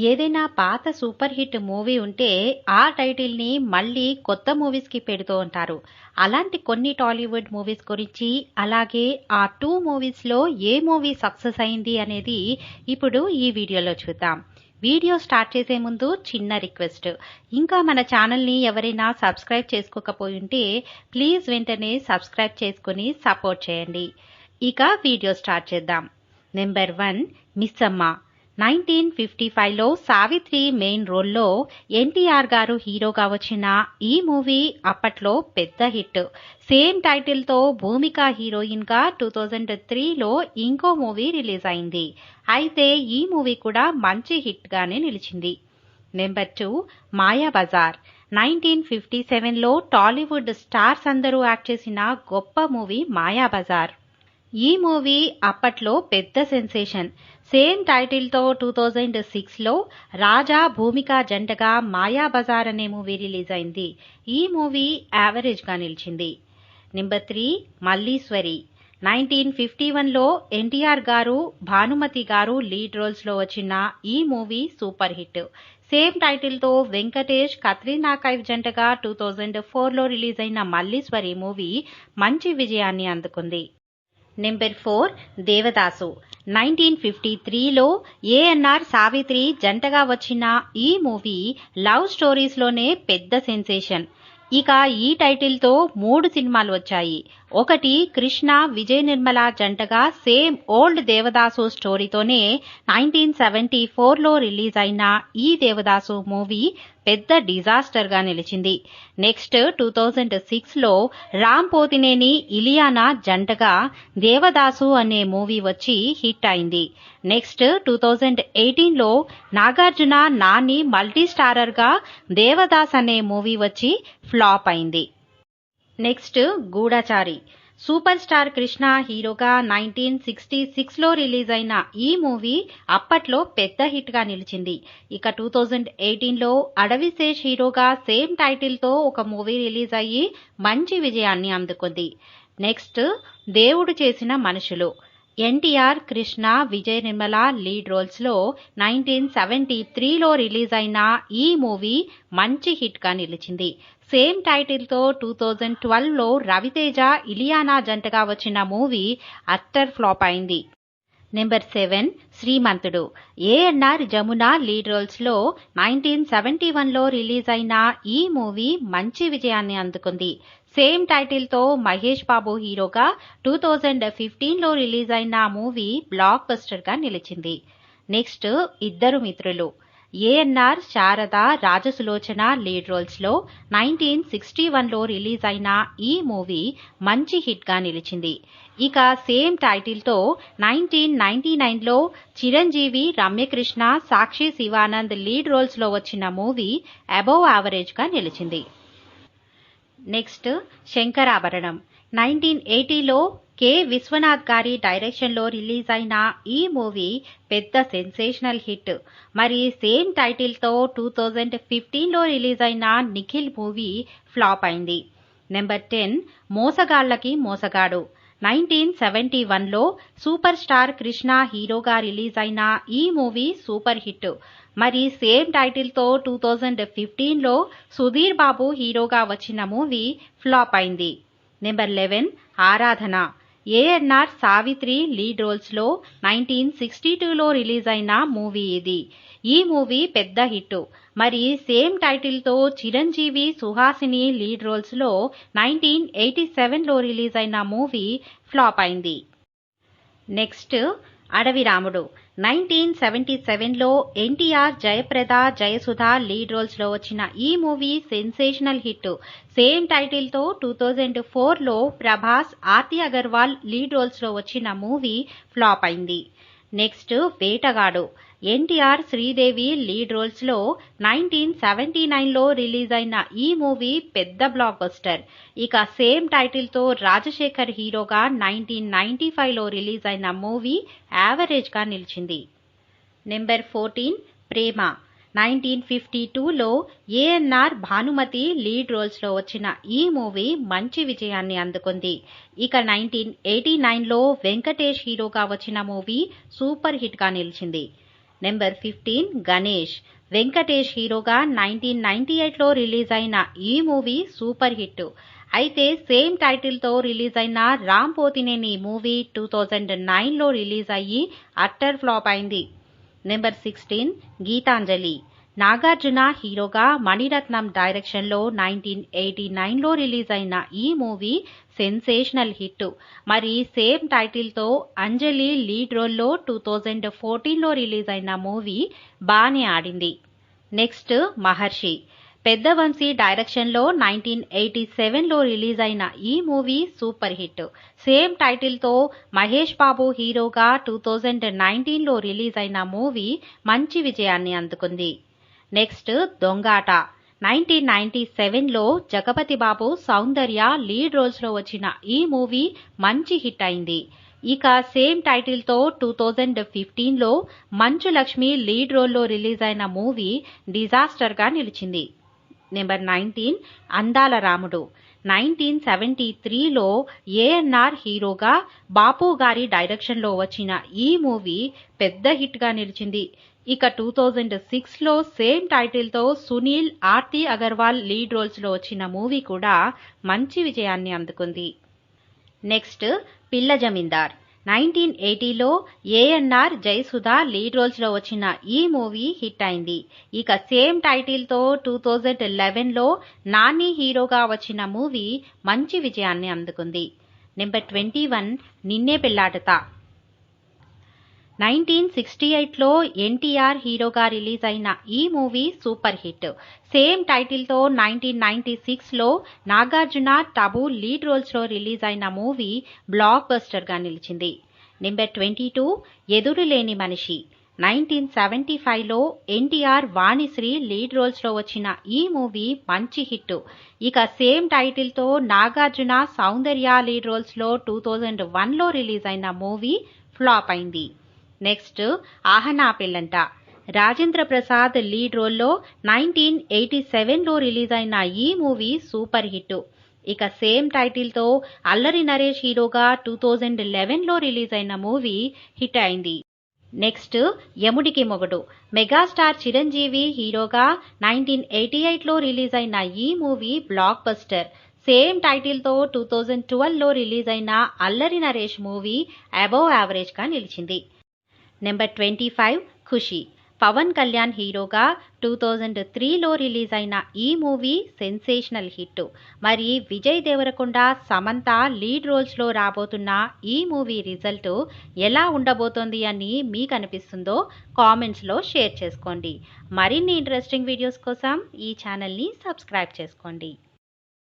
ఏదైనా పాత super hit movie ఉంటే ఆ టైటిల్ని మళ్ళీ కొత్త మూవీస్కి పెడుతూ ఉంటారు. అలాంటి కొన్ని టాలీవుడ్ మూవీస్ గురించి, అలాగే ఆ 2 మూవీస్లో ఏ మూవీ సక్సెస్ అయింది అనేది ఇప్పుడు ఈ వీడియోలో చూద్దాం. వీడియో స్టార్ట్ చేసే ముందు చిన్న రిక్వెస్ట్, ఇంకా మన ఛానల్ని ఎవరైనా సబ్స్క్రైబ్ చేసుకోకపోయి ఉంటే ప్లీజ్ వెంటనే సబ్స్క్రైబ్ చేసుకుని సపోర్ట్ చేయండి. ఇక వీడియో స్టార్ట్ చేద్దాం. నెంబర్ 1 మిస్సమ్మ. 1955లో సావిత్రి మెయిన్ రోల్లో ఎన్టీఆర్ గారు హీరోగా వచ్చిన ఈ మూవీ అప్పట్లో పెద్ద హిట్. సేమ్ టైటిల్తో భూమిక హీరోయిన్గా 2003లో ఇంకో మూవీ రిలీజ్ అయింది. అయితే ఈ మూవీ కూడా మంచి హిట్గానే నిలిచింది. నెంబర్ 2 మాయాబజార్. 1957లో టాలీవుడ్ స్టార్స్ అందరూ యాక్ట్ చేసిన గొప్ప మూవీ మాయాబజార్. ఈ మూవీ అప్పట్లో పెద్ద సెన్సేషన్. సేమ్ టైటిల్తో 2006లో రాజా భూమిక జంటగా మాయాబజార్ అనే మూవీ రిలీజ్ అయింది. ఈ మూవీ యావరేజ్గా నిలిచింది. నెంబర్ 3 మల్లీశ్వరి. 1951లో ఎన్టీఆర్ గారు, భానుమతి గారు లీడ్ రోల్స్లో వచ్చిన ఈ మూవీ సూపర్ హిట్. సేమ్ టైటిల్తో వెంకటేష్, కత్రినా కైఫ్ జంటగా 2004లో రిలీజ్ అయిన మల్లీశ్వరి మూవీ మంచి విజయాన్ని అందుకుంది. నెంబర్ 4 దేవదాసు. 1953లో ఏఎన్ఆర్, సావిత్రి జంటగా వచ్చిన ఈ మూవీ లవ్ స్టోరీస్లోనే పెద్ద సెన్సేషన్. ఇక ఈ టైటిల్తో 3 సినిమాలు వచ్చాయి. ఒకటి కృష్ణ, విజయ్ నిర్మల జంటగా సేమ్ ఓల్డ్ దేవదాసు స్టోరీతోనే 1974లో రిలీజ్ అయిన ఈ దేవదాసు మూవీ పెద్ద డిజాస్టర్గా నిలిచింది. నెక్స్ట్ 2006లో రామ్ పోతినేని, ఇలియానా జంటగా దేవదాసు అనే మూవీ వచ్చి హిట్ అయింది. నెక్స్ట్ 2018లో నాగార్జున, నాని మల్టీ స్టారర్గా దేవదాస్ అనే మూవీ వచ్చి ఫ్లాప్ అయింది. నెక్స్ట్ గూఢచారి. సూపర్ స్టార్ కృష్ణ హీరోగా 1966లో రిలీజ్ అయిన ఈ మూవీ అప్పట్లో పెద్ద హిట్గా నిలిచింది. ఇక 2018లో అడవిశేష్ హీరోగా సేమ్ టైటిల్తో ఒక మూవీ రిలీజ్ అయ్యి మంచి విజయాన్ని అందుకుంది. నెక్స్ట్ దేవుడు చేసిన మనుషులు. ఎన్టీఆర్, కృష్ణ, విజయ్ నిర్మల లీడ్ రోల్స్లో 1973లో రిలీజ్ అయిన ఈ మూవీ మంచి హిట్గా నిలిచింది. సేమ్ టైటిల్తో 2012లో రవితేజ, ఇలియానా జంటగా వచ్చిన మూవీ అట్టర్ ఫ్లాప్ అయింది. నెంబర్ 7 శ్రీమంతుడు. ఏఎన్ఆర్, జమున లీడ్ రోల్స్లో 1971లో రిలీజ్ అయిన ఈ మూవీ మంచి విజయాన్ని అందుకుంది. సేమ్ టైటిల్తో మహేష్ బాబు హీరోగా 2015లో రిలీజ్ అయిన మూవీ బ్లాక్ బస్టర్గా నిలిచింది. నెక్స్ట్ ఇద్దరు మిత్రులు. ఏఎన్ఆర్, శారద, రాజసులోచన లీడ్ రోల్స్లో 1961లో రిలీజ్ అయిన ఈ మూవీ మంచి హిట్గా నిలిచింది. ఇక సేమ్ టైటిల్తో 1999లో చిరంజీవి, రమ్యకృష్ణ, సాక్షి శివానంద్ లీడ్ రోల్స్లో వచ్చిన మూవీ అబోవ్ యావరేజ్గా నిలిచింది. నెక్స్ట్ శంకరాభరణం. 1980లో కె విశ్వనాథ్ గారి డైరెక్షన్లో రిలీజ్ అయిన ఈ మూవీ పెద్ద సెన్సేషనల్ హిట్. మరి సేమ్ టైటిల్తో 2015లో రిలీజ్ అయిన నిఖిల్ మూవీ ఫ్లాప్ అయింది. నెంబర్ 10 మోసగాళ్లకి మోసగాడు. 1971లో సూపర్ స్టార్ కృష్ణ హీరోగా రిలీజ్ అయిన ఈ మూవీ సూపర్ హిట్. మరి సేమ్ టైటిల్తో 2015లో సుధీర్ బాబు హీరోగా వచ్చిన మూవీ ఫ్లాప్ అయింది. నెంబర్ 11 ఆరాధన. ఏఎన్ఆర్, సావిత్రి లీడ్ రోల్స్లో 1962లో రిలీజ్ అయిన మూవీ ఇది. ఈ మూవీ పెద్ద హిట్. మరి సేమ్ టైటిల్తో చిరంజీవి, సుహాసిని లీడ్ రోల్స్లో 1987లో రిలీజ్ అయిన మూవీ ఫ్లాప్ అయింది. నెక్స్ట్ అడవి రాముడు. 1977లో ఎన్టీఆర్, జయప్రద, జయసుధ లీడ్ రోల్స్లో వచ్చిన ఈ మూవీ సెన్సేషనల్ హిట్. సేమ్ టైటిల్తో 2004లో ప్రభాస్, ఆర్తి అగర్వాల్ లీడ్ రోల్స్లో వచ్చిన మూవీ ఫ్లాప్ అయింది. నెక్స్ట్ వేటగాడు. ఎన్టీఆర్, శ్రీదేవి లీడ్ రోల్స్లో 1979లో రిలీజ్ అయిన ఈ మూవీ పెద్ద బ్లాక్ బస్టర్. ఇక సేమ్ టైటిల్తో రాజశేఖర్ హీరోగా 1995లో రిలీజ్ అయిన మూవీ యావరేజ్గా నిలిచింది. నెంబర్ 14 ప్రేమ. 1952లో ఏఎన్ఆర్, భానుమతి లీడ్ రోల్స్లో వచ్చిన ఈ మూవీ మంచి విజయాన్ని అందుకుంది. ఇక 1989లో వెంకటేష్ హీరోగా వచ్చిన మూవీ సూపర్ హిట్గా నిలిచింది. నెంబర్ 15 గణేష్. వెంకటేష్ హీరోగా 1998లో రిలీజ్ అయిన ఈ మూవీ సూపర్ హిట్. అయితే సేమ్ టైటిల్తో రిలీజ్ అయిన రామ్ పోతినేని మూవీ 2009లో రిలీజ్ అయ్యి అట్టర్ ఫ్లాప్ అయింది. నెంబర్ 16 గీతాంజలి. నాగార్జున హీరోగా మణిరత్నం డైరెక్షన్లో 1989లో రిలీజ్ అయిన ఈ మూవీ సెన్సేషనల్ హిట్. మరి సేమ్ టైటిల్తో అంజలి లీడ్ రోల్లో 2014లో రిలీజ్ అయిన మూవీ బానే ఆడింది. నెక్స్ట్ మహర్షి. పెద్ద వంశీ డైరెక్షన్లో 1987లో రిలీజ్ అయిన ఈ మూవీ సూపర్ హిట్. సేమ్ టైటిల్తో మహేష్ బాబు హీరోగా 2019లో రిలీజ్ అయిన మూవీ మంచి విజయాన్ని అందుకుంది. నెక్స్ట్ దొంగాట. 1997లో జగపతి బాబు, సౌందర్య లీడ్ రోల్స్లో వచ్చిన ఈ మూవీ మంచి హిట్ అయింది. ఇక సేమ్ టైటిల్తో 2015లో మంచు లక్ష్మి లీడ్ రోల్లో రిలీజ్ అయిన మూవీ డిజాస్టర్గా నిలిచింది. నెంబర్ 19 అందాల రాముడు. 1973లో ఏఎన్ఆర్ హీరోగా బాపు గారి డైరెక్షన్లో వచ్చిన ఈ మూవీ పెద్ద హిట్గా నిలిచింది. ఇక 2006లో సేమ్ టైటిల్తో సునీల్, ఆర్తి అగర్వాల్ లీడ్ రోల్స్లో వచ్చిన మూవీ కూడా మంచి విజయాన్ని అందుకుంది. నెక్స్ట్ పిల్ల జమీందార్. 1980లో ఏఎన్ఆర్, జయసుధ లీడ్ రోల్స్లో వచ్చిన ఈ మూవీ హిట్ అయింది. ఇక సేమ్ టైటిల్తో 2011లో నాని హీరోగా వచ్చిన మూవీ మంచి విజయాన్ని అందుకుంది. నెంబర్ 21 నిన్నే పెళ్లాడతా. 1968లో ఎన్టీఆర్ హీరోగా రిలీజ్ అయిన ఈ మూవీ సూపర్ హిట్. సేమ్ టైటిల్తో 1996లో నాగార్జున, టబు లీడ్ రోల్స్లో రిలీజ్ అయిన మూవీ బ్లాక్ బస్టర్గా నిలిచింది. నెంబర్ 22 ఎదురులేని మనిషి. 1975లో ఎన్టీఆర్, వాణిశ్రీ లీడ్ రోల్స్లో వచ్చిన ఈ మూవీ మంచి హిట్. ఇక సేమ్ టైటిల్తో నాగార్జున, సౌందర్య లీడ్ రోల్స్లో 2001లో రిలీజ్ అయిన మూవీ ఫ్లాప్ అయింది. నెక్స్ట్ ఆహనా పెళ్ళంట. రాజేంద్ర ప్రసాద్ లీడ్ రోల్లో 1987లో రిలీజ్ అయిన ఈ మూవీ సూపర్ హిట్. ఇక సేమ్ టైటిల్తో అల్లరి నరేష్ హీరోగా 2011లో రిలీజ్ అయిన మూవీ హిట్ అయింది. నెక్స్ట్ యముడికి మొగుడు. మెగాస్టార్ చిరంజీవి హీరోగా 1988లో రిలీజ్ అయిన ఈ మూవీ బ్లాక్ బస్టర్. సేమ్ టైటిల్తో 2012లో రిలీజ్ అయిన అల్లరి నరేష్ మూవీ అబోవ్ యావరేజ్గా నిలిచింది. నెంబర్ 25 ఖుషి. పవన్ కళ్యాణ్ హీరోగా 2003లో రిలీజ్ అయిన ఈ మూవీ సెన్సేషనల్ హిట్. మరి విజయ్ దేవరకొండ, సమంత లీడ్ రోల్స్లో రాబోతున్న ఈ మూవీ రిజల్ట్ ఎలా ఉండబోతోంది అని మీకు అనిపిస్తుందో కామెంట్స్లో షేర్ చేసుకోండి. మరిన్ని ఇంట్రెస్టింగ్ వీడియోస్ కోసం ఈ ఛానల్ని సబ్స్క్రైబ్ చేసుకోండి.